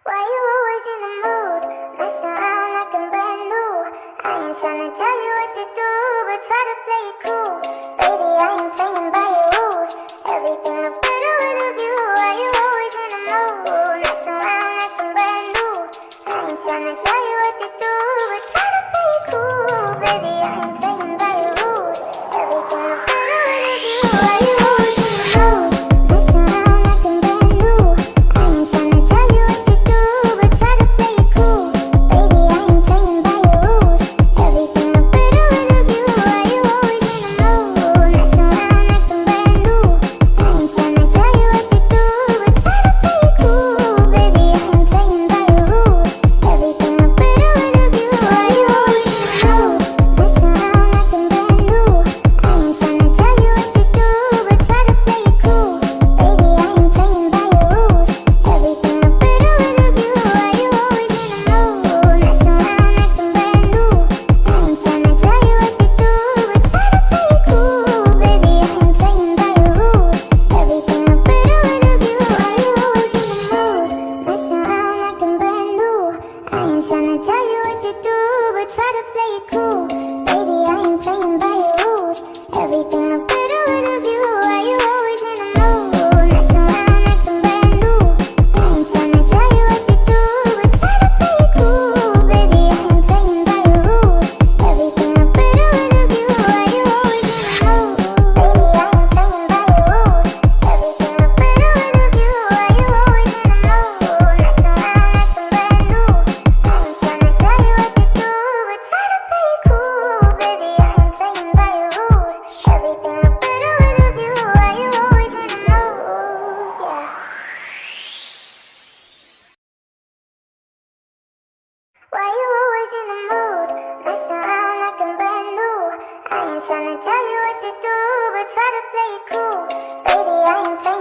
Why you always in the mood? Mess around like I'm brand new. I ain't tryna tell you what to do, but try to play it cool. Baby, I ain't playing by your rules. Everything look better with a view. Why you always in the mood? Mess around like I'm brand new. I ain't tryna tell you what to do, but try to play it cool. Baby, I ain't playing by your rules. Everything look better with a view. Why you always in the mood? Mess around like I'm brand new. I ain't tryna tell you what to do, but try to play it cool. Baby, I ain't playing by your rules. Everything look better with a view. Why you always in the mood? Mess around like I'm brand new. I ain't tryna tell you what to do, but try to play it cool. Baby, I ain't playing by your rules. Everything look better with a view. Why you always in the mood? Mess around like I'm brand new. I ain't tryna tell you what to do, but try to play it cool. Baby, I ain't playing by your rules. Everything look better with a view. Why you always in the mood? Mess around like I'm brand new. I ain't tryna tell you what to do, but try to play it cool. Baby, I ain't playing by your rules. Everything look better with a view. Why you always in the mood? Mess around like I'm brand new. I ain't tryna tell you what to do, but try to play it cool. Baby, I ain't playing by your rules. Everything look better with a view. Why you always in the mood? Mess around like I'm brand new. I ain't tryna tell you what to do, but try to play it cool. Baby, I ain't playing by your rules. Everything look better with a view. Why you always in the mood? Baby, I ain't playing by your rules. Everything look better with a view. Why you always in the mood? Mess around like I'm brand new. I ain't tryna tell you what to do, but try to play it cool. Baby, I ain't playing by your rules. Everything look better with a view. Why you always in the mood? Yeah. Why you always in the mood? Mess around like I'm brand new. I ain't tryna tell you what to do, but try to play it cool. Baby, I ain't playing